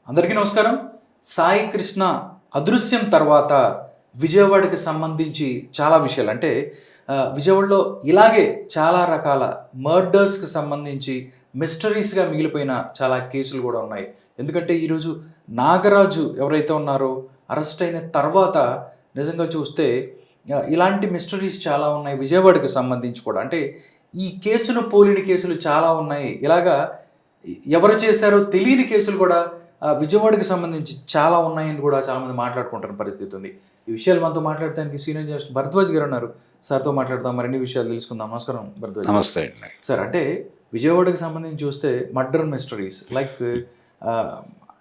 అందరికీ నమస్కారం. సాయి కృష్ణ అదృశ్యం తర్వాత విజయవాడకి సంబంధించి చాలా విషయాలు అంటే విజయవాడలో ఇలాగే చాలా రకాల మర్డర్స్‌కి సంబంధించి మిస్టరీస్‌గా మిగిలిపోయిన చాలా కేసులు గూడా ఉన్నాయి. ఎందుకంటే ఈరోజు నాగరాజు ఎవరైతే ఉన్నారో అరెస్ట్ అయిన తర్వాత నిజంగా చూస్తే ఇలాంటి మిస్టరీస్ చాలా ఉన్నాయి విజయవాడకి సంబంధించి కూడా. అంటే ఈ కేసులు పోలిన కేసులు చాలా ఉన్నాయి. ఇలాగా ఎవరు చేశారో తెలియని కేసులు కూడా విజయవాడకి సంబంధించి చాలా ఉన్నాయని కూడా చాలామంది మాట్లాడుకుంటున్న పరిస్థితి ఉంది. ఈ విషయాలు మనతో మాట్లాడడానికి సీనియర్ జర్నలిస్ట్ భరద్వాజ్ గారు ఉన్నారు. సార్‌తో మాట్లాడదాం, మరిన్ని విషయాలు తెలుసుకుందాం. నమస్కారం భరద్వాజ్ గారు. నమస్తే అండి. సార్, అంటే విజయవాడకి సంబంధించి చూస్తే మర్డర్ మిస్టరీస్ లైక్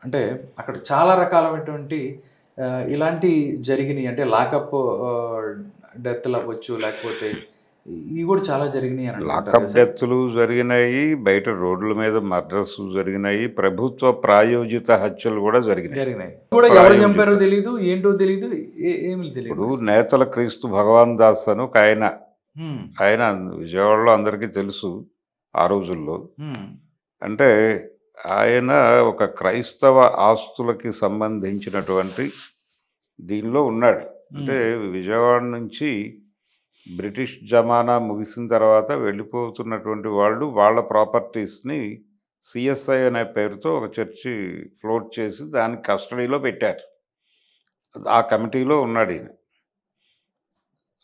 అంటే అక్కడ చాలా రకాలైనటువంటి ఇలాంటి జరిగినాయి. అంటే లాకప్ డెత్‌లు అవ్వచ్చు, లేకపోతే ఇవి కూడా చాలా జరిగినాయి అని అంటుంటారు లాకప్ కదా సార్. డెత్తులు జరిగినాయి, బయట రోడ్ల మీద మర్డర్స్ జరిగినాయి, ప్రభుత్వ ప్రాయోజిత హత్యలు కూడా జరిగినాయి. జరిగినాయి. కూడా ఎవరు చంపారో తెలీదు, ఏంటో తెలీదు, ఏమీ తెలియదు. ఇప్పుడు నేతల క్రీస్తు భగవాన్ దాస్ అని ఒక ఆయన హ్మ్. ఆయన విజయవాడలో అందరికీ తెలుసు ఆ రోజుల్లో. హ్మ్. అంటే ఆయన ఒక క్రైస్తవ ఆస్తులకి సంబంధించినటువంటి దీనిలో ఉన్నాడు. అంటే హ్మ్. విజయవాడ నుంచి బ్రిటిష్ జమానా ముగిసిన తర్వాత వెళ్ళిపోతున్నటువంటి వాళ్ళు వాళ్ళ ప్రాపర్టీస్‌ని సీఎస్ఐ అనే పేరుతో ఒక చర్చి ఫ్లోట్ చేసి దాన్ని కస్టడీలో పెట్టారు. ఆ కమిటీలో ఉన్నాడీయన.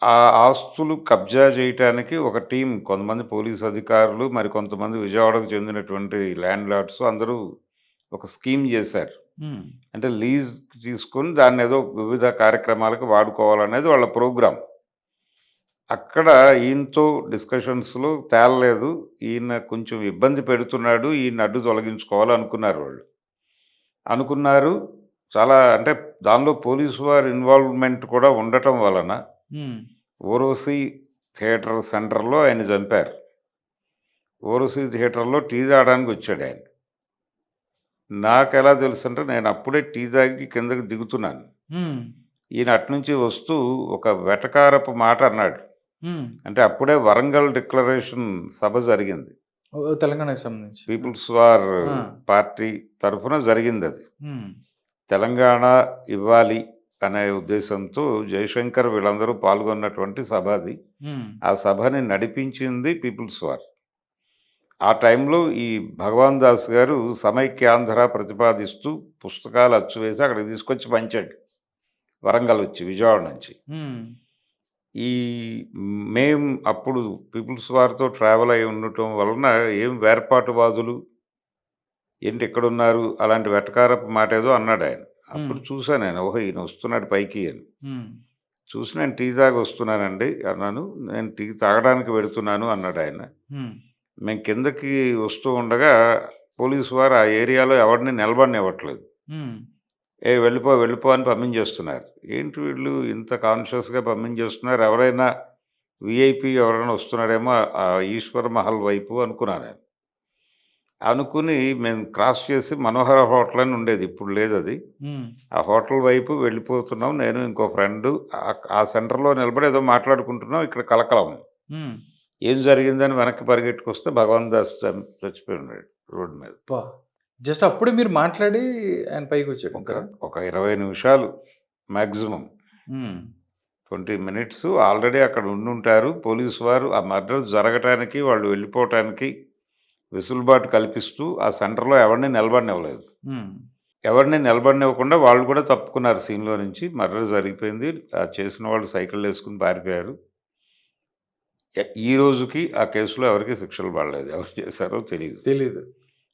ఆ ఆస్తులు కబ్జా చేయటానికి ఒక టీమ్ కొంతమంది పోలీసు అధికారులు, మరి కొంతమంది విజయవాడకు చెందినటువంటి ల్యాండ్ లార్డ్స్ అందరూ ఒక స్కీమ్ చేశారు. హ్మ్. అంటే లీజ్‌కి తీసుకొని దాన్నేదో వివిధ కార్యక్రమాలకు వాడుకోవాలనేది వాళ్ళ ప్రోగ్రామ్. అక్కడ ఈయనతో డిస్కషన్స్‌లో తేలలేదు. ఈయన కొంచెం ఇబ్బంది పెడుతున్నాడు. ఈయన్ని అడ్డు తొలగించుకోవాలనుకున్నారు వాళ్ళు. అనుకున్నారు. చాలా అంటే దానిలో పోలీసు వారి ఇన్వాల్వ్‌మెంట్ కూడా ఉండటం వలన హ్మ్. ఓరోసి థియేటర్ సెంటర్‌లో ఆయన్ని చంపారు. ఓరోసి థియేటర్‌లో టీ తాగడానికొచ్చాడాయన. నాకెలా తెలుసంటే నేనప్పుడే టీ తాగి కిందకి దిగుతున్నాను. హ్మ్. ఈయన అటునుంచి వస్తూ ఒక వెటకారపు మాట అన్నాడు. హ్మ్. అంటే అప్పుడే వరంగల్ డిక్లరేషన్ సభ జరిగింది. ఓహ్! తెలంగాణకి సంబంధించి. పీపుల్స్ వార్ ఆ! పార్టీ తరఫున జరిగిందది. హ్మ్. తెలంగాణ ఇవ్వాలి అనే ఉద్దేశంతో జయశంకర్ వీళ్ళందరూ పాల్గొన్నటువంటి సభ అది. హ్మ్. ఆ సభని నడిపించింది పీపుల్స్ వార్. ఆ టైంలో ఈ భగవాన్ దాస్ గారు సమైక్యాంధ్ర ప్రతిపాదిస్తూ పుస్తకాలు అచ్చువేసి అక్కడికి తీసుకొచ్చి పంచాడు. వరంగల్ వచ్చి విజయవాడ నుంచి. హ్మ్. ఈ మేము అప్పుడు పీపుల్స్ వార్‌తో ట్రావెల్ అయ్యి ఉండటం వలన ఏం వేర్పాటువాదులు ఏంటి ఇక్కడున్నారు అలాంటి వెటకారపు మాటేదో అన్నాడాయన. హ్మ్. అప్పుడు చూసా నేను. ఓహో! ఈయన వస్తున్నాడు పైకి అని. హ్మ్. చూసి నేను టీ తాగి వస్తున్నానండి అన్నాను. నేను టీ తాగడానికి వెడుతున్నాను అన్నాడాయన. హ్మ్. మేము కిందకి వస్తూ ఉండగా పోలీసు వారు ఆ ఏరియాలో ఎవరిని నిలబడనివ్వట్లేదు. హ్మ్. వెళ్ళిపో, వెళ్ళిపో అని పంపించేస్తున్నారు. ఏంటి వీళ్ళు ఇంత కాన్షియస్‌గా పంపించేస్తున్నారు. ఎవరైనా వీఐపీ ఎవరైనా వస్తున్నాడేమో ఈశ్వర్ మహల్ వైపు అనుకున్నాను నేను. అనుకుని మేము క్రాస్ చేసి మనోహర హోటల్ అని ఉండేది. ఇప్పుడు లేదది. హ్మ్. ఆ హోటల్ వైపు వెళ్ళిపోతున్నాం. నేను ఇంకో ఫ్రెండు ఆ సెంటర్‌లో నిలబడి ఏదో మాట్లాడుకుంటున్నాం. ఇక్కడ కలకలం. హ్మ్. ఏం జరిగిందని వెనక్కి పరిగెట్టుకొస్తే భగవాన్ దాస్ చచ్చిపోయి ఉన్నాడు రోడ్డు మీద. అబ్బా! జస్ట్ అప్పుడే మీరు మాట్లాడి ఆయన పైకొచ్చాడు ఒక అంటారా? ఒక 20 నిమిషాలు మాక్సిమం. హ్మ్. 20 మినిట్స్ ఆల్రెడీ అక్కడ ఉండుంటారు. పోలీసు వారు ఆ మర్డర్ జరగటానికి, వాళ్ళు వెళ్ళిపోవటానికి వెసులుబాటు కల్పిస్తూ ఆ సెంటర్‌లో ఎవరిని నిలబడనివ్వలేదు. హ్మ్. ఎవరిని నిలబడనివ్వకుండా వాళ్ళు కూడా తప్పుకున్నారు సీన్‌లో నుంచి. మర్డర్ జరిగిపోయింది. చేసిన వాళ్ళు సైకిళ్ళేసుకొని పారిపోయారు. ఈ రోజుకి ఆ కేసులో ఎవరికీ శిక్షలు పడలేదు. ఎవరు చేశారో తెలీదు. తెలీదు.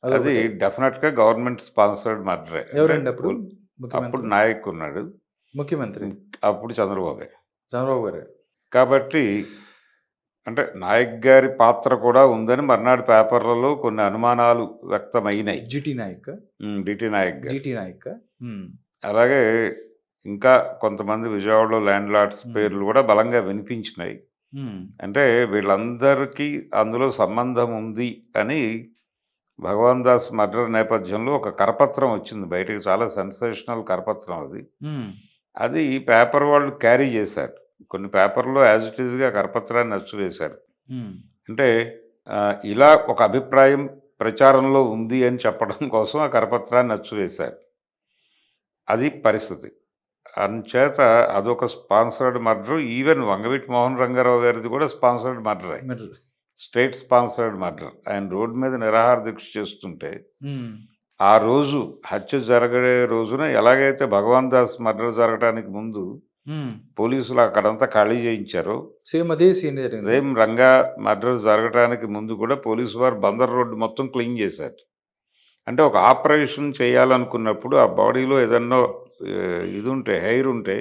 అది అదొకటి. డెఫినిట్‌గా గవర్నమెంట్ స్పాన్సర్డ్ మర్డరే. అంటే ఎవరండి అప్పుడు అప్పుడు ముఖ్యమంత్రి? నాయక్ ఉన్నాడు. ముఖ్యమంత్రి. అప్పుడు చంద్రబాబే. చంద్రబాబు గారే. కాబట్టి అంటే నాయక్ గారి పాత్ర కూడా ఉందని మర్నాడు పేపర్లలో కొన్ని అనుమానాలు వ్యక్తమైనాయి. 'జీటీ నాయకా'? డిటి నాయక్ గారు. 'జీటీ నాయకా'? హ్మ్. అలాగే ఇంకా కొంతమంది విజయవాడలో ల్యాండ్ లార్డ్స్ హ్మ్. పేర్లు కూడా బలంగా వినిపించినాయి. హ్మ్. అంటే వీళ్ళందరికీ అందులో సంబంధం ఉంది అని భగవాన్ దాస్ మర్డర్ నేపథ్యంలో ఒక కరపత్రం వచ్చింది బయటకి. చాలా సెన్సేషనల్ కరపత్రం అది. హ్మ్. అది పేపర్ వాళ్ళు క్యారీ చేశారు. కొన్ని పేపర్‌లో యాజ్ ఇట్ ఈజ్‌గా కరపత్రాన్ని అచ్చువేశారు. హ్మ్. అంటే ఇలా ఒక అభిప్రాయం ప్రచారంలో ఉంది అని చెప్పడం కోసం ఆ కరపత్రాన్ని అచ్చువేశారు. అది పరిస్థితి. అంచేత అదొక sponsored murder. Even Vangaveeti Mohan Rangarao గారిది కూడా స్పాన్సర్డ్ మర్డరే. మరి స్టేట్ స్పాన్సర్డ్ మర్డర్. ఆయన రోడ్డు మీద నిరాహార దీక్ష చేస్తుంటే, హ్మ్. ఆ రోజు హత్య జరిగే రోజున ఎలాగైతే భగవాన్ దాస్ మర్డర్ జరగటానికి ముందు హ్మ్. పోలీసులు అక్కడంతా ఖాళీ చేయించారో, సేమ్ అదే సీన్ జరిగిందా? సేమ్ రంగా మర్డర్ జరగటానికి ముందు కూడా పోలీసు వారు బందర్ రోడ్డు మొత్తం క్లీన్ చేశారు. అంటే ఒక ఆపరేషన్ చేయాలనుకున్నప్పుడు ఆ బాడీలో ఏదన్నా ఇదుంటే హెయిర్ ఉంటే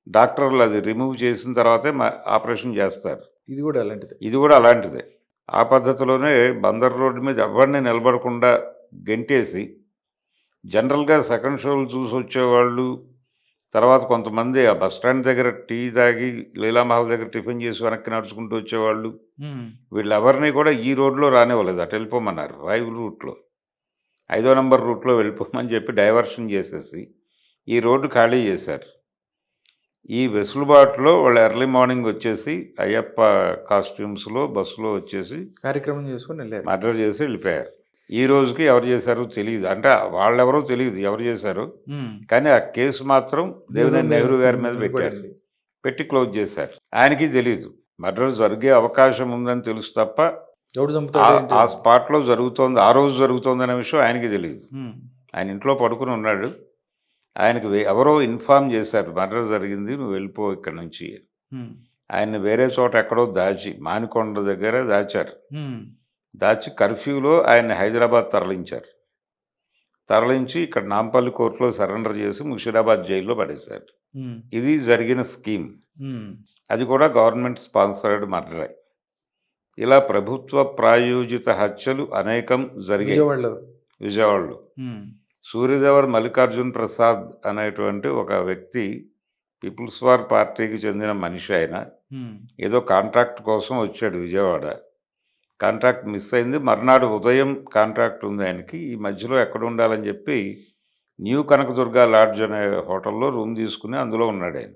డాక్టర్లు అది రిమూవ్ చేసిన తర్వాతే ఆపరేషన్ చేస్తారు. ఇది గూడా అలాంటిదే. ఇది కూడా అలాంటిదే. ఆ పద్ధతిలోనే బందర్ రోడ్డు మీద ఎవరిని నిలబడకుండా గెంటేసి, జనరల్‌గా సెకండ్ షోలు చూసొచ్చేవాళ్ళు, తర్వాత కొంతమంది ఆ బస్ స్టాండ్ దగ్గర టీ తాగి, లీలామహల్ దగ్గర టిఫిన్ చేసి వెనక్కి నడుచుకుంటూ వచ్చేవాళ్ళు. హ్మ్. వీళ్ళెవరిని కూడా ఈ రోడ్‌లో రానివ్వలేదు. అటెళ్ళిపోమన్నారు. రైల్ రూట్‌లో. 5వ నంబర్ రూట్‌లో వెళ్ళిపోమని చెప్పి డైవర్షన్ చేసేసి, ఈ రోడ్డు ఖాళీ చేశారు. ఈ వెసులుబాటులో వాళ్ళు ఎర్లీ మార్నింగ్ వచ్చేసి, అయ్యప్ప కాస్ట్యూమ్స్‌లో బస్సులో వచ్చేసి కార్యక్రమం చేసుకొని ఎళ్లారు. మర్డర్ చేసి వెళ్ళిపోయారు. ఈ రోజుకి ఎవరు చేశారో తెలీదు. అంటే వాళ్ళెవరో తెలీదు ఎవరు చేశారో. హ్మ్. కానీ ఆ కేసు మాత్రం దేవినేని నెహ్రూ గారి మీద పెట్టారు. పడింది. పెట్టి క్లోజ్ చేశారు. ఆయనకి తెలీదు. మర్డర్ జరిగే అవకాశం ఉందని తెలుసు తప్ప, ఎవడు చంపుతాడో ఏంటి ఆ అని. స్పాట్‌లో జరుగుతోంది, ఆ రోజు జరుగుతోందనే విషయం ఆయనకి తెలీదు. హ్మ్. ఆయన ఇంట్లో పడుకొని ఉన్నాడు. ఆయనకి ఎవరో ఇన్ఫార్మ్ చేశారు. మర్డర్ జరిగింది. నువ్వు వెళ్ళిపో ఇక్కడి నుంచి. హ్మ్. ఆయన్ని వేరే చోట ఎక్కడో దాచి, మానికొండ దగ్గర దాచారు. హ్మ్. దాచి కర్ఫ్యూలో ఆయన్ని హైదరాబాద్ తరలించారు. తరలించి ఇక్కడ నాంపల్లి కోర్టులో సరెండర్ చేసి ముషీరాబాద్ జైల్లో పడేశారు. హ్మ్. ఇది జరిగిన స్కీమ్. హ్మ్. అది కూడా గవర్నమెంట్ స్పాన్సర్డ్ మర్డరే. ఇలా ప్రభుత్వ ప్రాయోజిత హత్యలు అనేకం జరిగాయి విజయవాడలో. విజయవాడలో. హ్మ్. సూర్యదేవర్ మల్లికార్జున్ ప్రసాద్ అనేటువంటి ఒక వ్యక్తి, పీపుల్స్ వార్ పార్టీకి చెందిన మనిషి ఆయన. హ్మ్. ఏదో కాంట్రాక్ట్ కోసం వచ్చాడు విజయవాడ. కాంట్రాక్ట్ మిస్ అయింది. మర్నాడు ఉదయం కాంట్రాక్ట్ ఉంది ఆయనకి. ఈ మధ్యలో ఎక్కడ ఉండాలని చెప్పి న్యూ కనకదుర్గ లాడ్జ్ అనే హోటల్‌లో రూమ్ తీసుకొని అందులో ఉన్నాడాయన.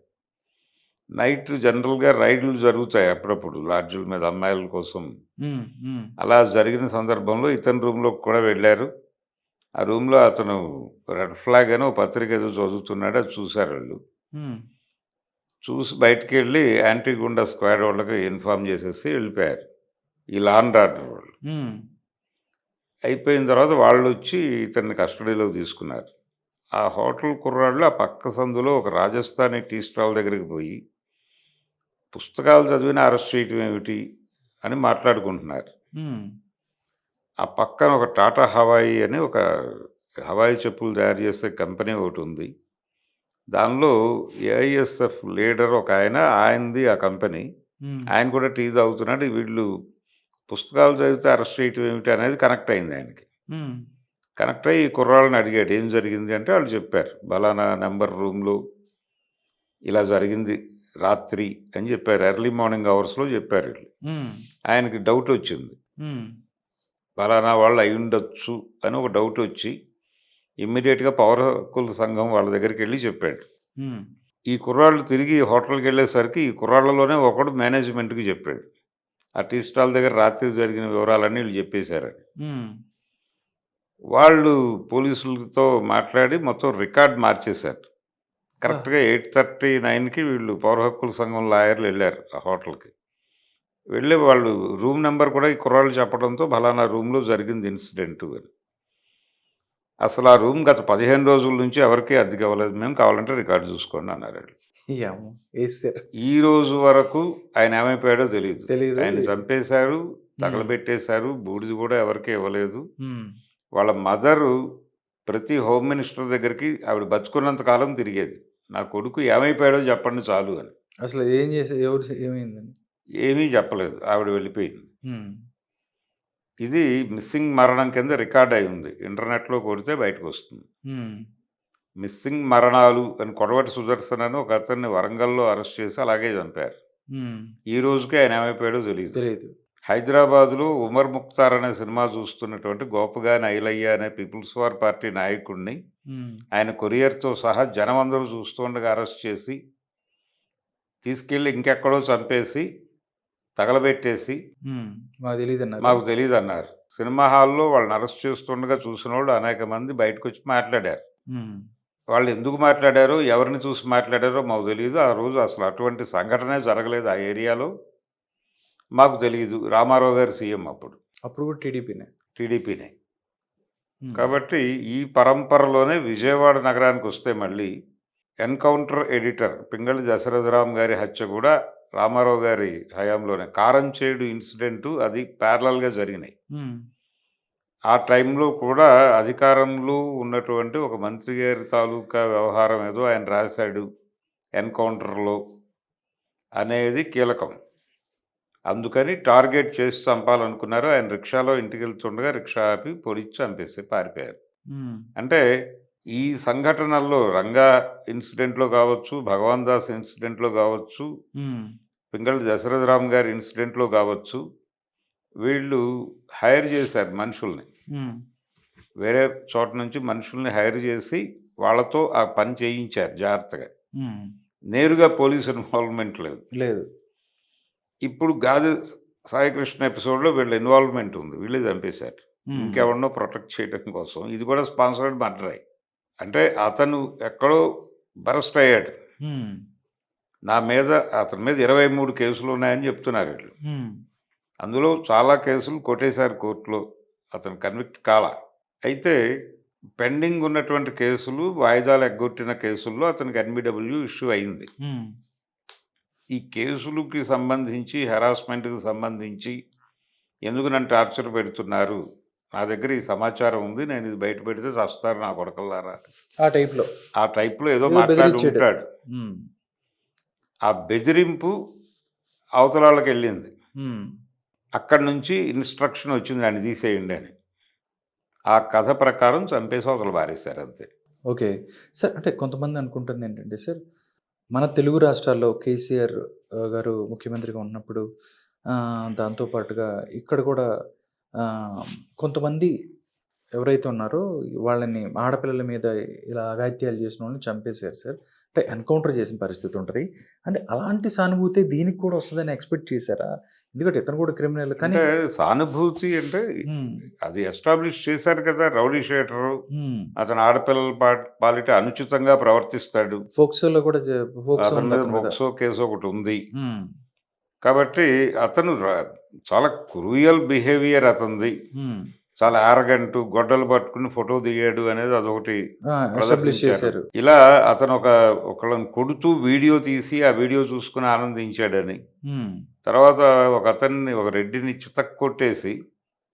నైట్ జనరల్‌గా రైడ్‌లు జరుగుతాయి అప్పుడప్పుడు లాడ్జుల మీద అమ్మాయిల కోసం. హ్మ్. హ్మ్. అలా జరిగిన సందర్భంలో ఇతని రూమ్‌లోకి కూడా వెళ్లారు. ఆ రూమ్‌లో అతను రెడ్ ఫ్లాగ్ అని ఓ పత్రిక ఏదో చదువుతున్నాడు. అది చూసారాళ్ళు. హ్మ్. చూసి బయటికెళ్ళి యాంటీ గుండా స్క్వాడ్ వాళ్ళకి ఇన్ఫార్మ్ చేసేసి వెళ్ళిపోయారు. ఈ లా అండ్ ఆర్డర్ వాళ్ళు. హ్మ్. అయిపోయిన తర్వాత వాళ్ళొచ్చి ఇతన్ని కస్టడీలోకి తీసుకున్నారు. ఆ హోటల్ కుర్రాళ్ళు ఆ పక్క సందులో ఒక రాజస్థానీ టీ స్టాల్ దగ్గరికి పోయి, పుస్తకాలు చదివినా అరెస్ట్ చేయటం ఏమిటి అని మాట్లాడుకుంటున్నారు. హ్మ్. ఆ పక్కన ఒక టాటా హవాయి అని ఒక హవాయి చెప్పులు తయారు చేసే కంపెనీ ఒకటుంది. దానిలో ఏఐఎస్ఎఫ్ లీడర్ ఒకాయన, ఆయనది ఆ కంపెనీ. హ్మ్. ఆయన కూడా టీ తాగుతున్నాడు. వీళ్ళు పుస్తకాలు చదివితే అరెస్ట్ చేయటం ఏమిటి అనేది కనెక్ట్ అయింది ఆయనకి. హ్మ్. కనెక్ట్ అయ్యి ఈ కుర్రాళ్ళని అడిగాడు ఏం జరిగింది అంటే వాళ్ళు చెప్పారు. "పలానా నంబర్ రూమ్‌లో ఇలా జరిగింది రాత్రి" అని చెప్పారు. ఎర్లీ మార్నింగ్ అవర్స్‌లో చెప్పారు ఈళ్ళు. హ్మ్. ఆయనకి డౌటొచ్చింది. హ్మ్. పలానా వాళ్ళు అయ్యుండొచ్చు అని ఒక డౌటొచ్చి ఇమ్మీడియేట్‌గా పౌర హక్కుల సంఘం వాళ్ళ దగ్గరికెళ్ళి చెప్పాడు. హ్మ్. ఈ కుర్రాళ్ళు తిరిగి హోటల్‌కెళ్ళేసరికి ఈ కుర్రాళ్ళలోనే ఒకడు మేనేజ్‌మెంట్‌కి చెప్పాడు. ఆ టీ స్టాల్ దగ్గర రాత్రి జరిగిన వివరాలన్నీ ఈళ్ళు చెప్పేశారని. హ్మ్. వాళ్ళు పోలీసులతో మాట్లాడి మొత్తం రికార్డ్ మార్చేశారు. అబ్బా! కరెక్ట్‌గా 8:39కి వీళ్ళు పౌర హక్కుల సంఘం లాయర్లు ఎళ్లారు ఆ హోటల్‌కి. వెళ్ళి వాళ్ళు రూమ్ నంబర్ కూడా ఈ కుర్రాళ్ళు చెప్పడంతో ఫలానా రూమ్‌లో జరిగింది ఇన్సిడెంటు అని. అసలు ఆ రూమ్ గత 15 రోజుల నుంచి ఎవరికీ అద్దెకివ్వలేదు మేము. కావాలంటే రికార్డ్ చూసుకోండి అన్నారాళ్ళు. యమ్మో! ఏసేసారు. ఈ రోజు వరకు ఆయన ఏమైపోయాడో తెలీదు. తెలీదు. ఆయన్ని చంపేశారు, హ్మ్. తగలబెట్టేశారు, బూడిద కూడా ఎవరికీ ఇవ్వలేదు. హ్మ్. వాళ్ళ మదరు ప్రతి హోమ్ మినిస్టర్ దగ్గరికి ఆవిడ బతికున్నంత కాలం తిరిగేది. నా కొడుకు ఏమైపోయాడో చెప్పండి చాలు అని. అసలు ఏం చేసే ఏమైందని? ఏమీ చెప్పలేదు. ఆవిడ వెళ్ళిపోయింది. హ్మ్. ఇది మిస్సింగ్ మరణం కింద రికార్డ్ అయి ఉంది. ఇంటర్నెట్‌లో కొడితే బయటకొస్తుంది. హ్మ్. మిస్సింగ్ మరణాలు అని కొడవటి సుదర్శన్ అని ఒకతన్ని వరంగల్‌లో అరెస్ట్ చేసి అలాగే చంపారు. హ్మ్. ఈ రోజుకి ఆయన ఏమైపోయాడో తెలీదు. తెలీదు. హైదరాబాద్‌లో 'ఉమర్ ముఖ్తార్' అనే సినిమా చూస్తున్నటువంటి గోపగాని ఐలయ్య అనే పీపుల్స్ వార్ పార్టీ నాయకుడిని హ్మ్. ఆయన కొరియర్‌తో సహా జనమందరూ చూస్తుండగా అరెస్ట్ చేసి, తీసుకెళ్ళి ఇంకెక్కడో చంపేసి, తగలబెట్టేసి, హ్మ్. మాకు తెలీదన్నారా? మాకు తెలీదన్నారు. సినిమా హాల్‌లో వాళ్ళని అరెస్ట్ చేస్తుండగా చూసినోళ్ళు అనేక మంది బయటకొచ్చి మాట్లాడారు. హ్మ్. వాళ్ళు ఎందుకు మాట్లాడారో, ఎవరిని చూసి మాట్లాడారో మాకు తెలీదు. ఆ రోజు అసలు అటువంటి సంఘటనే జరగలేదు ఆ ఏరియాలో. మాకు తెలీదు. రామారావు గారు సీఎం అప్పుడు. అప్పుడు కూడా టీడీపీనే. టీడీపీనే. హ్మ్. కాబట్టి ఈ పరంపరలోనే విజయవాడ నగరానికొస్తే మళ్ళీ ఎన్‌కౌంటర్ ఎడిటర్ పింగళి దశరథరామ్ గారి హత్య కూడా రామారావు గారి హయాంలోనే. కారంచేడు ఇన్సిడెంటు అది ప్యారలల్‌గా జరిగినాయి. హ్మ్. ఆ టైంలో కూడా అధికారంలో ఉన్నటువంటి ఒక మంత్రి గారి తాలూకా వ్యవహారం ఏదో ఆయన రాశాడు ఎన్‌కౌంటర్‌లో అనేది కీలకం. అందుకని టార్గెట్ చేసి చంపాలనుకున్నారు. ఆయన రిక్షాలో ఇంటికెళ్తుండగా రిక్షా ఆపి పొడిచి చంపేసి పారిపోయారు. హ్మ్. అంటే ఈ సంఘటనల్లో రంగా ఇన్సిడెంట్‌లో కావచ్చు, భగవాన్ దాస్ ఇన్సిడెంట్‌లో కావచ్చు, హ్మ్. పింగళి దశరథరామ్ గారి ఇన్సిడెంట్‌లో కావచ్చు, వీళ్ళు హైర్ చేశారు మనుషుల్ని. హ్మ్. వేరే చోట నుంచి మనుషుల్ని హైర్ చేసి వాళ్ళతో ఆ పని చేయించారు జాగ్రత్తగా. హ్మ్. నేరుగా పోలీస్ ఇన్వాల్వ్‌మెంట్ లేదు. లేదు. ఇప్పుడు గాజు సాయికృష్ణ ఎపిసోడ్‌లో వీళ్ళ ఇన్వాల్వ్‌మెంట్ ఉంది. వీళ్ళే చంపేశారు. హ్మ్. ఇంకెవరినో ప్రొటెక్ట్ చేయడం కోసం. ఇది కూడా స్పాన్సర్డ్ మర్డరే. అంటే అతను ఎక్కడో బరస్ట్ అయ్యాడు. హ్మ్. నా మీద అతని మీద 23 కేసులున్నాయని చెప్తున్నారు వీళ్ళు. హ్మ్. అందులో చాలా కేసులు కొట్టేశారు కోర్టులో. అతను కన్విక్ట్ కాలా. అయితే పెండింగ్ ఉన్నటువంటి కేసులు, వాయిదాలు ఎగ్గొట్టిన కేసుల్లో అతనికి ఎన్‌బిడబ్ల్యూ ఇష్యూ అయింది. హ్మ్. ఈ కేసులకి సంబంధించి, హెరాస్మెంట్‌కి సంబంధించి ఎందుకు నన్ను టార్చర్ పెడుతున్నారు? నా దగ్గర ఈ సమాచారం ఉంది. నేను ఇది బయట పెడితే చస్తారు నా కొడకల్లారా. ఆ టైప్‌లో. ఆ టైప్‌లో ఏదో ఏదో మాట్లాడి బెదిరిచ్చాడు. ఉంటాడు. హ్మ్. ఆ బెదిరింపు అవతలోళ్ళకెళ్ళింది. హ్మ్. అక్కడి నుంచి ఇన్‌స్ట్రక్షన్ వచ్చింది ఆడిని తీసేయండి అని. ఆ కథ ప్రకారం చంపేసి అవతల పారేశారు అంతే. ఓకే. సార్ అంటే కొంతమంది అనుకుంటుందేంటంటే సార్, మన తెలుగు రాష్ట్రాల్లో కేసీఆర్ గారు ముఖ్యమంత్రిగా ఉన్నప్పుడు దాంతో పాటుగా ఇక్కడ కూడా ఆహ్, కొంతమంది ఎవరైతే ఉన్నారో వాళ్ళని ఆడపిల్లల మీద ఇలా అఘాయిత్యాలు చేసిన వాళ్ళని చంపేశారు సార్. అంటే ఎన్‌కౌంటర్ చేసిన పరిస్థితి ఉంటది. అంటే అలాంటి సానుభూతి దీనికి కూడా వస్తదని ఎక్స్‌పెక్ట్ చేసారా? ఎందుకంటే ఇతను కూడా క్రిమినల్ కానీ అంటే సానుభూతి అంటే హ్మ్. అది ఎస్టాబ్లిష్ చేశారు కదా! Rowdy sheeter. హ్మ్. అతను ఆడపిల్లల పాలిట అనుచితంగా ప్రవర్తిస్తాడు. ఫోక్సోలో కూడా ఫోక్సో అతని ఉంది మీద అతని మీద. పోక్సో కేసు ఒకటుంది. హ్మ్. కాబట్టి అతను చాలా క్రూయల్ బిహేవియర్ అతనిది. హ్మ్. చాలా యారగంటు గొడ్డలు పట్టుకుని ఫోటో దిగాడు అనేది అదొకటి ఆ! ఎస్టాబ్లిష్ ప్రదర్శించారు. చేశారు. ఇలా అతను ఒకళ్ళని కొడుతూ వీడియో తీసి, ఆ వీడియో చూసుకొని ఆనందించాడని. హ్మ్. తర్వాత ఒక రెడ్డిని చితక్కొట్టేసి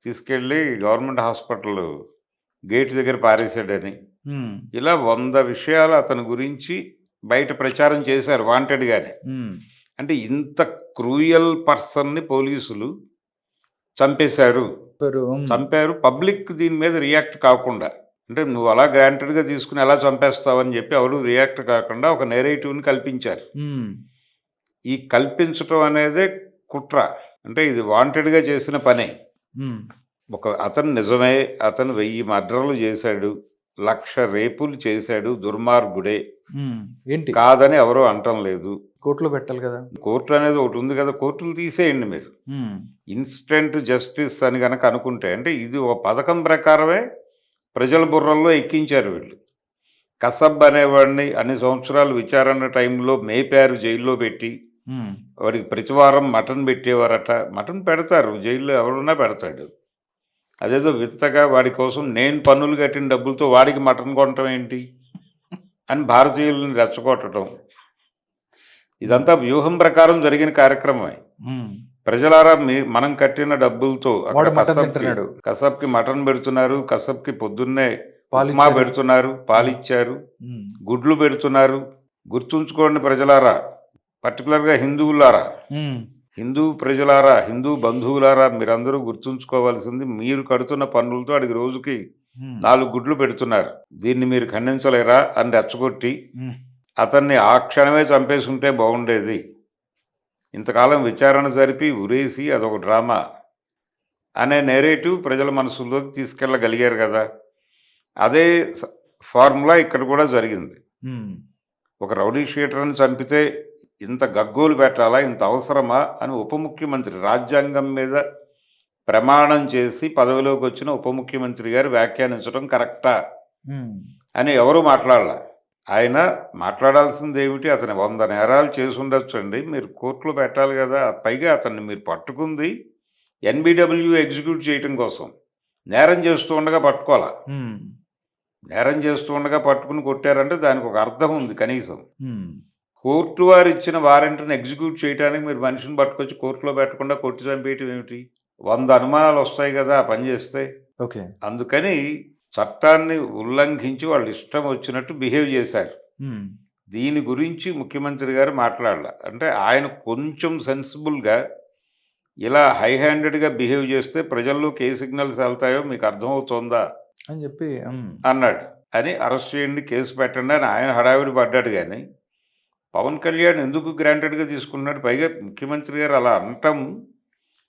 తీసుకెళ్ళి గవర్నమెంట్ హాస్పిటల్ గేట్ దగ్గర పారేశాడని. హ్మ్. ఇలా 100 విషయాలు అతని గురించి బయట ప్రచారం చేశారు వాంటెడ్‌గానే. హ్మ్. అంటే ఇంత క్రూయల్ పర్సన్‌ని పోలీసులు చంపేశారు. హ్మ్. చంపారు. పబ్లిక్ దీని మీద రియాక్ట్ కాకుండా. అంటే నువ్వు అలా గ్రాంటెడ్‌గా తీసుకొని ఎలా చంపేస్తావని చెప్పి ఎవరు రియాక్ట్ కాకుండా ఒక నేరేటివ్‌ని కల్పించారు. హ్మ్. ఈ కల్పించటం అనేదే కుట్ర. అంటే ఇది వాంటెడ్‌గా చేసిన పనే. హ్మ్. అతను నిజమే. అతను 1000 మర్డర్‌లు చేశాడు. 1,00,000 రేపులు చేశాడు. దుర్మార్గుడే. హ్మ్. ఏంటి? కాదని ఎవరు అనటం లేదు. కోర్ట్‌లో పెట్టాలి కదా! కోర్ట్ అనేది ఒకటుంది కదా! కోర్టులు తీసేయండి మీరు. హ్మ్. ఇన్‌స్టంట్ జస్టిస్ అని గనక అనుకుంటే అంటే ఇది ఒక పథకం ప్రకారమే ప్రజల బుర్రల్లో ఎక్కించారు వీళ్ళు. కసబ్ అనేవాడిని అన్ని సంవత్సరాలు విచారణ టైంలో మేపారు జైల్లో పెట్టి. హ్మ్. వాడికి ప్రతి వారం మటన్ పెట్టేవారట. మటన్ పెడతారు. జైల్లో ఎవడున్నా పెడతాడు. అదేదో వింతగా వాడి కోసం నేను పన్నులు కట్టిన డబ్బులతో వాడికి మటన్ కొనటం ఏంటి? అని భారతీయులని రెచ్చగొట్టడం. హ్మ్. ఇదంతా వ్యూహం ప్రకారం జరిగిన కార్యక్రమమే. హ్మ్. ప్రజలారా మనం కట్టిన డబ్బులతో అక్కడ వాడు మటన్ తింటున్నాడు. కసబ్‌కి మటన్ పెడుతున్నారు. కసబ్‌కి పొద్దున్నే ఉప్మా పాలిచ్చారు. పెడుతున్నారు. హ్మ్. పాలిచ్చారు. హ్మ్. గుడ్లు పెడుతున్నారు. గుర్తుంచుకోండి ప్రజలారా! పర్టిక్యులర్‌గా హిందువులారా! హ్మ్. హిందూ ప్రజలారా! హిందూ బంధువులారా! మీరందరూ గుర్తుంచుకోవాల్సింది మీరు కడుతున్న పన్నులతో ఆడికి రోజుకి హ్మ్. 4 గుడ్లు పెడుతున్నారు. దీన్ని మీరు ఖండించలేరా? అని రెచ్చగొట్టి హ్మ్. అతన్ని ఆ క్షణమే చంపేసుంటే బాగుండేది. ఇంతకాలం విచారణ జరిపి ఉరేసి అదొక డ్రామా అనే నేరేటివ్ ప్రజల మనసుల్లోకి తీసుకెళ్ళగలిగారు గదా! అదే స ఫార్ములా ఇక్కడ కూడా జరిగింది. హ్మ్. ఒక రౌడీ షీటర్‌ని చంపితే ఇంత గగ్గోలు పెట్టాలా? ఇంత అవసరమా? అని ఉప ముఖ్యమంత్రి రాజ్యాంగం మీద ప్రమాణం చేసి పదవిలోకొచ్చిన ఉప ముఖ్యమంత్రి గారు వ్యాఖ్యానించడం కరెక్టా? హ్మ్. అని ఎవరు మాట్లాడలా. ఆయన మాట్లాడాల్సిందేమిటి? అతను 100 నేరాలు చేసుండొచ్చండి. మీరు కోర్ట్‌లో పెట్టాలి గదా! పైగా అతన్ని మీరు పట్టుకుంది ఎన్‌బీడబ్ల్యూ ఎగ్జిక్యూట్ చేయటం కోసం. నేరం చేస్తూ ఉండగా పట్టుకోలా. హ్మ్. నేరం చేస్తూ ఉండగా పట్టుకొని కొట్టారంటే దానికొక అర్థం ఉంది కనీసం. హ్మ్. కోర్టు వారిచ్చిన వారెంట్‌ని ఎగ్జిక్యూట్ చేయటానికి మీరు మనిషిని పట్టుకొచ్చి కోర్ట్‌లో పెట్టకుండా కొట్టి చంపేయటం ఏమిటి? 100 అనుమానాలొస్తాయి గదా! ఆ పని చేస్తే. ఓకే. అందుకని చట్టాన్ని ఉల్లంఘించి వాళ్ళు ఇష్టం వచ్చినట్టు బిహేవ్ చేశారు. హ్మ్. దీని గురించి ముఖ్యమంత్రి గారు మాట్లాడల. అంటే ఆయన కొంచెం సెన్సిబుల్‌గా ఇలా హై హ్యాండెడ్‌గా బిహేవ్ చేస్తే ప్రజల్లోకి ఏ సిగ్నల్స్ ఎళ్తాయో మీకు అర్థమవుతోందా? అని చెప్పి అన్నాడు. అని అరెస్ట్ చేయండి, కేసు పెట్టండి అని ఆయన హడావిడి పడ్డాడు గానీ, పవన్ కళ్యాణ్ ఎందుకు గ్రాంటెడ్‌గా తీసుకుంటున్నాడు? పైగా ముఖ్యమంత్రి గారు అలా అనటం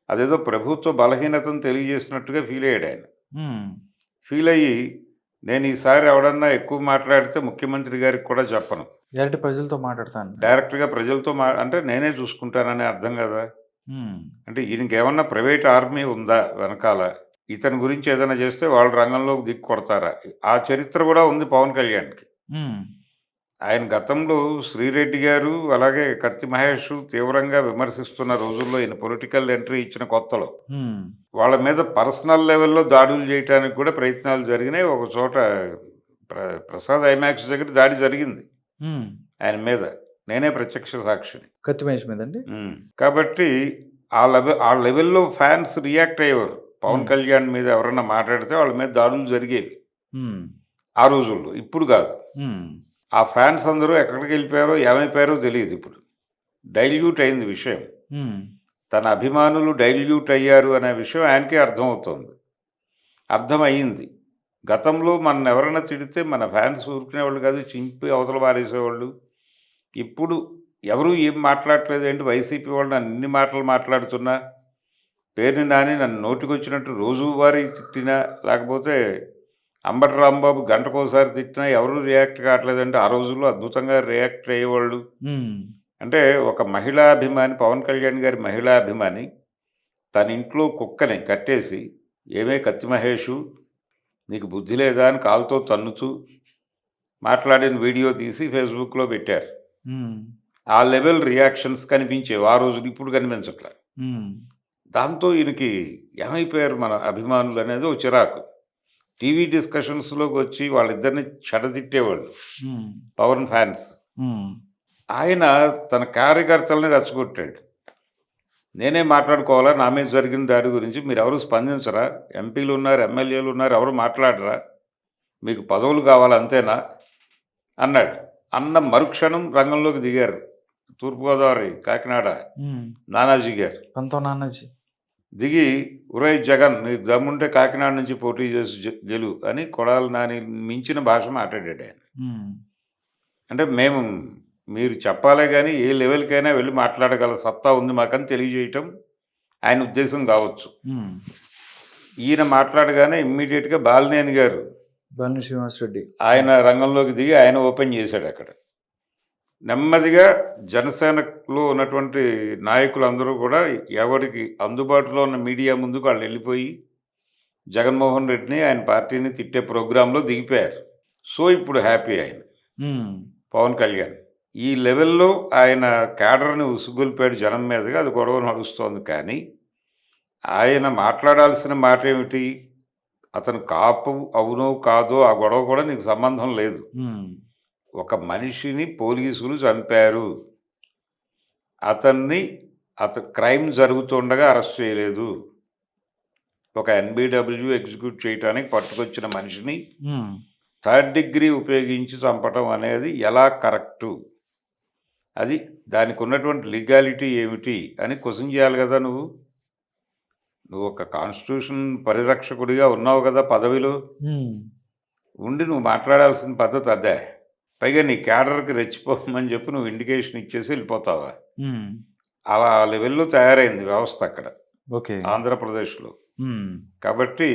అదేదో ప్రభుత్వ బలహీనతను తెలియజేసినట్టుగా ఫీలయ్యాడాయన. హ్మ్. ఫీలయ్యి నేను ఈసారి ఎవడన్నా ఎక్కువ మాట్లాడితే ముఖ్యమంత్రి గారికి కూడా చెప్పను. డైరెక్ట్ ప్రజలతో మాట్లాడతాను. డైరెక్ట్‌గా ప్రజలతో అంటే నేనే చూసుకుంటానని అర్థం గదా! హ్మ్. అంటే ఈయనకేమన్నా ప్రైవేట్ ఆర్మీ ఉందా వెనకాల? ఇతని గురించి ఏదైనా చేస్తే వాళ్ళు రంగంలోకి దిగి కొడతారా? ఆ చరిత్ర గూడా ఉంది పవన్ కళ్యాణ్‌కి. హ్మ్. ఆయన గతంలో శ్రీరెడ్డి గారు, అలాగే కత్తి మహేష్ తీవ్రంగా విమర్శిస్తున్న రోజుల్లో ఈయన పొలిటికల్ ఎంట్రీ ఇచ్చిన కొత్తలో, హ్మ్. వాళ్ళ మీద పర్సనల్ లెవెల్‌లో దాడులు చేయటానికి కూడా ప్రయత్నాలు జరిగినాయి. ఒక చోట ప్రసాద్ ఐమాక్స్ దగ్గర దాడి జరిగింది హ్మ్. ఆయన మీద. నేనే ప్రత్యక్ష సాక్షిని. కత్తి మహేష్ మీదండి? కాబట్టి ఆ లెవెల్‌లో ఫ్యాన్స్ రియాక్ట్ అయ్యేవారు. పవన్ హ్మ్. కళ్యాణ్ మీద ఎవరన్నా మాట్లాడితే వాళ్ళ మీద దాడులు జరిగేవి. హ్మ్. ఆ రోజుల్లో. ఇప్పుడు గాదు. హ్మ్. ఆ ఫ్యాన్స్ అందరూ ఎక్కడికెళ్ళిపోయారో, ఏమైపోయారో తెలీదిప్పుడు. డైల్యూట్ అయింది విషయం. హ్మ్. తన అభిమానులు డైల్యూట్ అయ్యారు అనే విషయం ఆయనకే అర్థమవుతోంది. అర్థమయింది. గతంలో మననెవరైనా తిడితే మన ఫ్యాన్స్ ఊరుకునేవాళ్ళు కాదు. చింపి అవతల పారేసేవాళ్ళు. ఇప్పుడు ఎవరు ఏం మాట్లాడట్లేదేంటి వైసీపీ వాళ్ళు నన్ను ఇన్ని మాటలు మాట్లాడుతున్నా, పేరుని నాని నన్ను నోటికొచ్చినట్టు రోజువారీ తిట్టినా, లేకపోతే అంబటి రాంబాబు గంటకోసారి తిట్టినా ఎవరు రియాక్ట్ కావట్లేదంటే, ఆ రోజుల్లో అద్భుతంగా రియాక్ట్ అయ్యేవాళ్ళు. హ్మ్. అంటే ఒక మహిళా అభిమాని, పవన్ కళ్యాణ్ గారి మహిళా అభిమాని తన ఇంట్లో కుక్కని కట్టేసి, "ఏమే కత్తి మహేషు నీకు బుద్ధి లేదా?" అని కాలుతో తన్నుతూ మాట్లాడిన వీడియో తీసి ఫేస్‌బుక్‌లో పెట్టారు. హ్మ్. ఆ లెవెల్ రియాక్షన్స్ కనిపించేవి ఆ రోజున. ఇప్పుడు కనిపించట్ల. హ్మ్. దాంతో ఈయనకి ఏమైపోయారు మన అభిమానులనేది ఓ చిరాకు. టీవీ డిస్కషన్స్‌లోకొచ్చి వాళ్ళిద్దరిని చెడదిట్టేవాళ్ళు హ్మ్. పవన్ ఫ్యాన్స్. హ్మ్. ఆయన తన కార్యకర్తలని రెచ్చగొట్టాడు. నేనే మాట్లాడుకోవాలా నా మీద జరిగిన దాడి గురించి? మీరెవరు స్పందించరా? ఎంపీలున్నారు, ఎమ్మెల్యేలున్నారు ఎవరు మాట్లాడరా? మీకు పదవులు కావాలి అంతేనా? అన్నాడు. అన్న మరుక్షణం రంగంలోకి దిగారు. తూర్పుగోదావరి, కాకినాడ హ్మ్. నానాజీ గారు. పంతం నానాజీ. దిగి "ఒరేయ్ జగన్ నీకు దమ్ముంటే కాకినాడ నుంచి పోటీ చేసి గెలువు" అని కొడాలి నాని మించిన భాష మాట్లాడాడాయన. హ్మ్. అంటే మీరు చెప్పాలే గాని ఏ లెవెల్‌కైనా వెళ్లి మాట్లాడగల సత్తా ఉంది మాకని తెలియజేయటం ఆయన ఉద్దేశం గావచ్చు. హ్మ్. ఈయన మాట్లాడగానే ఇమ్మీడియేట్‌గా బాలినేని గారు బన్నీ శ్రీనివాసరెడ్డి. ఆయన రంగంలోకి దిగి ఆయన ఓపెన్ చేశాడక్కడ. నెమ్మదిగా జనసేనలో ఉన్నటువంటి నాయకులందరూ కూడా ఎవరికి అందుబాటులో ఉన్న మీడియా ముందుకు వాళ్ళెళ్ళిపోయి జగన్మోహన్ రెడ్డిని, ఆయన పార్టీని తిట్టే ప్రోగ్రామ్‌లో దిగిపోయారు. సో, ఇప్పుడు హ్యాపీ ఆయన. హ్మ్. పవన్ కళ్యాణ్. ఈ లెవెల్‌లో ఆయన క్యాడర్‌ని ఉసుగొల్పాడు జనం మీదగా. అది గొడవ నడుస్తోంది కానీ, ఆయన మాట్లాడాల్సిన మాటేమిటి? అతను కాపు అవునో, కాదో ఆ గొడవ కూడా నీకు సంబంధం లేదు. హ్మ్. ఒక మనిషిని పోలీసులు చంపారు. అతన్ని క్రైమ్ జరుగుతుండగా అరెస్ట్ చేయలేదు. ఒక ఎన్‌బీడబ్ల్యూ ఎగ్జిక్యూట్ చేయటానికి పట్టుకొచ్చిన మనిషిని హ్మ్. థర్డ్ డిగ్రీ ఉపయోగించి చంపటం అనేది ఎలా కరెక్టు? అది దానికున్నటువంటి లీగాలిటీ ఏమిటి? అని క్వెషన్ చేయాలి గదా నువ్వు. నువ్వొక కాన్స్టిట్యూషన్ పరిరక్షకుడిగా ఉన్నావు గదా పదవిలో. హ్మ్. ఉండి నువ్వు మాట్లాడాల్సిన పద్ధతి అదే. పైగా నీ క్యాడర్‌కి రెచ్చిపోమని చెప్పి నువ్వు ఇండికేషన్ ఇచ్చేసి ఎళ్ళిపోతావా? హ్మ్. అలా ఆ లెవెల్‌లో తయారైంది వ్యవస్థ అక్కడ ఓకే. ఆంధ్రప్రదేశ్‌లో. హ్మ్. కాబట్టి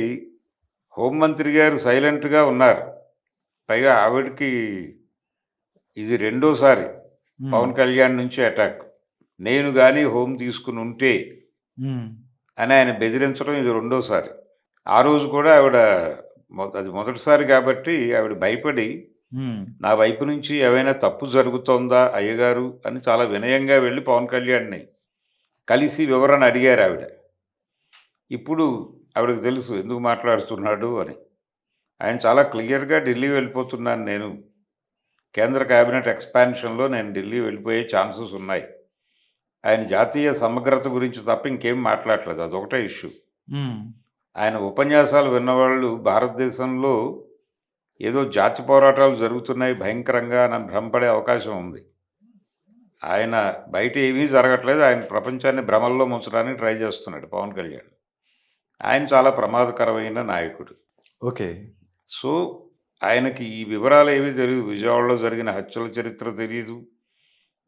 హోంమంత్రి గారు సైలెంట్‌గా ఉన్నారు. పైగా ఆవిడకి ఇది రెండోసారి హ్మ్. పవన్ కళ్యాణ్ నుంచి అటాక్. నేను గాని హోమ్ తీసుకునుంటే హ్మ్. అని ఆయన బెదిరించడం ఇది రెండోసారి. ఆ రోజు కూడా ఆవిడ అది మొదటిసారి కాబట్టి ఆవిడ భయపడి హ్మ్. నా వైపు నుంచి ఏవైనా తప్పు జరుగుతోందా అయ్యగారు అని చాలా వినయంగా వెళ్ళి పవన్ కళ్యాణ్‌ని కలిసి వివరణ అడిగారావిడ. ఇప్పుడు ఆవిడకి తెలుసు ఎందుకు మాట్లాడుతున్నాడు అని. ఆయన చాలా క్లియర్‌గా ఢిల్లీ వెళ్ళిపోతున్నాను నేను. కేంద్ర కేబినెట్ ఎక్స్‌పాన్షన్‌లో నేను ఢిల్లీ వెళ్ళిపోయే ఛాన్సెస్ ఉన్నాయి. ఆయన జాతీయ సమగ్రత గురించి తప్ప ఇంకేం మాట్లాడట్లేదు. అదొకటే ఇష్యూ. హ్మ్. ఆయన ఉపన్యాసాలు విన్నవాళ్ళు భారతదేశంలో ఏదో జాతి పోరాటాలు జరుగుతున్నాయి భయంకరంగా అని భ్రమపడే అవకాశం ఉంది. ఆయన బయట ఏమీ జరగట్లేదు. ఆయన ప్రపంచాన్ని భ్రమల్లో ముంచడానికి ట్రై చేస్తున్నాడు పవన్ కళ్యాణ్. ఆయన చాలా ప్రమాదకరమైన నాయకుడు. ఓకే. సో, ఆయనకి ఈ వివరాలేవి తెలీదు. విజయవాడలో జరిగిన హత్యల చరిత్ర తెలీదు.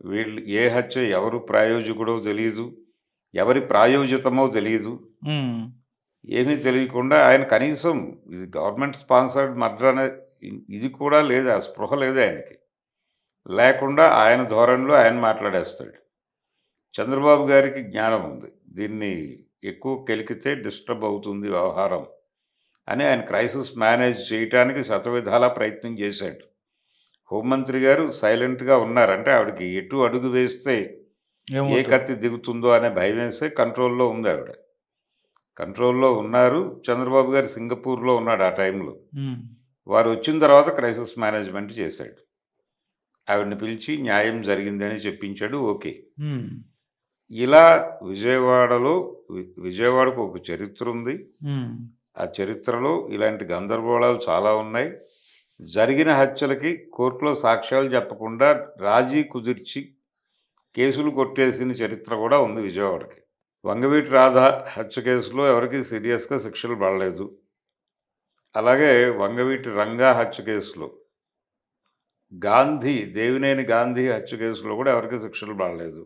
వీళ్ళు ఏ హత్య ఎవరు ప్రాయోజకుడో తెలీదు. ఎవరి ప్రాయోజితమో తెలీదు. హ్మ్. ఏమీ తెలియకుండా ఆయన కనీసం ఇది గవర్నమెంట్ స్పాన్సర్డ్ మర్డర్ అనే ఇది కూడా లేదు. ఆ స్పృహ లేదు ఆయనకి. లేకుండా ఆయన ధోరణిలో ఆయన మాట్లాడేస్తాడు. చంద్రబాబు గారికి జ్ఞానం ఉంది. దీన్ని ఎక్కువ కెలికితే డిస్టర్బ్ అవుతుంది వ్యవహారం అని ఆయన క్రైసిస్ మేనేజ్ చేయటానికి శతవిధాలా ప్రయత్నం చేశాడు. హోంమంత్రి గారు సైలెంట్‌గా ఉన్నారు. అంటే ఆవిడకి ఎటు అడుగు వేస్తే ఏ ఏమవుతది? కత్తి దిగుతుందో అనే భయమేసి కంట్రోల్‌లో ఉందావిడ. కంట్రోల్‌లో ఉన్నారు. చంద్రబాబు గారు సింగపూర్‌లో ఉన్నాడు ఆ టైంలో. హ్మ్. వారొచ్చిన తర్వాత క్రైసిస్ మేనేజ్‌మెంట్ చేశాడు. ఆవిడని పిలిచి న్యాయం జరిగిందని చెప్పించాడు. ఓకే. హ్మ్. ఇలా విజయవాడలో విజయవాడకు ఒక చరిత్రుంది. హ్మ్. ఆ చరిత్రలో ఇలాంటి గందరగోళాలు చాలా ఉన్నాయి. జరిగిన హత్యలకి కోర్టులో సాక్ష్యాలు చెప్పకుండా రాజీ కుదిర్చి కేసులు కొట్టేసిన చరిత్ర కూడా ఉంది విజయవాడకి. వంగవీటి రాధ హత్య కేసులో ఎవరికీ సీరియస్‌గా శిక్షలు పడలేదు. అలాగే వంగవీటి రంగా హత్య కేసులో దేవినేని గాంధీ హత్య కేసులో కూడా ఎవరికీ శిక్షలు పడలేదు.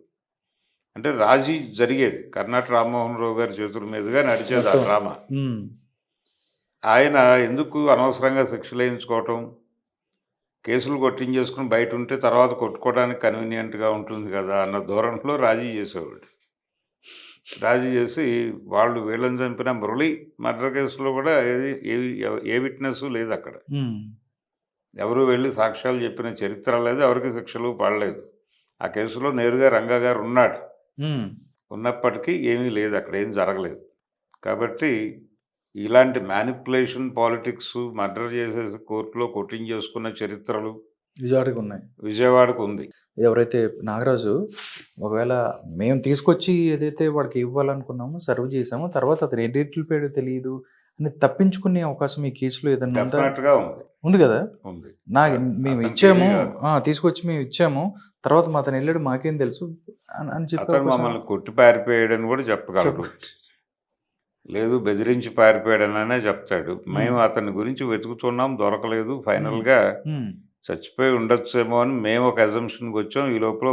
అంటే రాజీ జరిగేది. కర్నాట రామ్మోహన్ రావు గారి చేతుల మీదుగా నడిచేది ఆ మొత్తం. డ్రామా. హ్మ్. ఆయన ఎందుకు అనవసరంగా శిక్షలేయించుకోవటం, కేసులు కొట్టించేసుకొని బయటుంటే తర్వాత కొట్టుకోవడానికి కన్వీనియంట్‌గా ఉంటుంది కదా! అన్న ధోరణిలో రాజీ చేసేవాడు. రాజీ చేసి వాళ్ళు వీళ్ళని చంపిన మురళి మర్డర్ కేసులో కూడా ఏ విట్‌నెసు లేదక్కడ. హ్మ్. ఎవరు వెళ్లి సాక్ష్యాలు చెప్పిన చరిత్ర లేదు. ఎవరికీ శిక్షలు పడలేదు. ఆ కేసులో నేరుగా రంగా గారు ఉన్నాడు. హ్మ్. ఉన్నప్పటికీ ఏమీ లేదు. అక్కడ ఏం జరగలేదు. కాబట్టి ఇలాంటి మ్యానిప్యులేషన్ పాలిటిక్స్ మర్డర్ చేసేసి కోర్టులో కొట్టించేసుకున్న చరిత్రలు విజాటిగున్నాయి. విజయవాడకుంది. ఎవరైతే నాగరాజు ఒకవేళ మేము తీసుకొచ్చి ఏదైతే వాడికి ఇవ్వాలనుకున్నామో సర్వ్ చేసామో, తర్వాత అతను ఎటు ఎళ్ళిపోయాడో తెలీదు అని తప్పించుకునే అవకాశం ఈ కేసులో ఏదన్నా ఉందా? డెఫినెట్‌గా ఉంది. ఉంది గదా! ఉంది. నాకు మేము అతనికి ఇచ్చాము. ఏమీ కాదు. తీసుకొచ్చి మేము ఇచ్చాము. తర్వాత మా అతను ఎళ్ళాడు మాకేం తెలుసు అని చెప్పే అతను అవకాశం మమ్మల్ని కొట్టి పారిపోయాడని కూడా చెప్పగలరు. చెప్ప లేదు బెదిరించి పారిపోయాడననే చెప్తాడు. హ్మ్. మేము అతని గురించి వెతుకుతున్నాం దొరకలేదు. హ్మ్. ఫైనల్‌గా హ్మ్. చచ్చిపోయి ఉండొచ్చేమో అని మేము ఒక అజంప్షన్‌కొచ్చాం. ఈ లోపల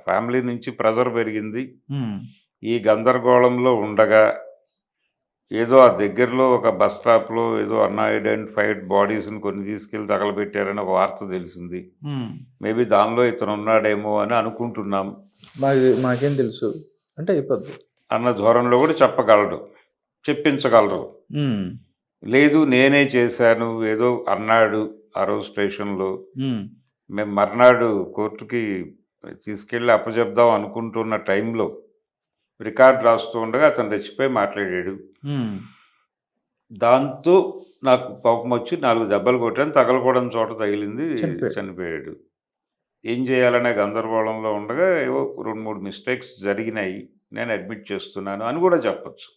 ఫ్యామిలీ నుంచి ప్రెషర్ పెరిగింది. హ్మ్. ఈ గందరగోళంలో ఉండగా ఏదో ఆ దగ్గరలో ఒక బస్ స్టాప్‌లో ఏదో అన్‌ఐడెంటిఫైడ్ బాడీస్‌ని కొన్ని తీసుకెళ్ళి తగలబెట్టారని ఒక వార్త తెలిసింది. హ్మ్. మేబీ దానిలో ఇతనున్నాడేమో అని అనుకుంటున్నాం మాకేం తెలుసు అంటే అయిపోద్ది. అన్న ధోరణిలో కూడా చెప్పగలడు. చెప్పించగలరు. హ్మ్. లేదు నేనే చేశాను ఏదో అన్నాడు ఆ రోజు స్టేషన్‌లో. హ్మ్. మేము మర్నాడు కోర్ట్‌కి తీసుకెళ్ళి అప్పజెప్దాం అనుకుంటున్న టైంలో రికార్డ్ రాస్తూ ఉండగా అతను రెచ్చిపోయి మాట్లాడాడు. హ్మ్. దాంతో నాకు కోపమొచ్చి 4 దెబ్బలు కొట్టాను. తగలకూడని చోట తగిలింది. చనిపోయాడు. చనిపోయాడు. ఏం చేయాలనే గందరగోళంలో ఉండగా ఏవో 2, 3 మిస్టేక్స్ జరిగినాయి. నేను అడ్మిట్ చేస్తున్నాను అని కూడా చెప్పొచ్చు.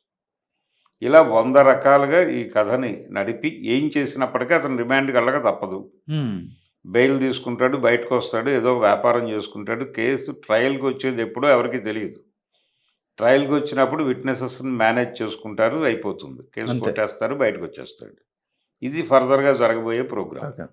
ఇలా 100 రకాలుగా ఈ కథని నడిపి ఏం చేసినప్పటికీ అతను రిమాండ్‌కెళ్ళక తప్పదు. హ్మ్. బెయిల్ తీసుకుంటాడు. బయటకొస్తాడు. ఏదో వ్యాపారం చేసుకుంటాడు. కేసు ట్రయల్‌కొచ్చేదెప్పుడో ఎవరికీ తెలీదు. ట్రయల్‌కొచ్చినప్పుడు విట్‌నెసెస్‌ని మేనేజ్ చేసుకుంటారు. అయిపోతుంది. కేసు అంతే. కొట్టేస్తారు. బయటకొచ్చేస్తాడు. ఇది ఫర్దర్‌గా జరగబోయే ప్రోగ్రామ్. ఓకే.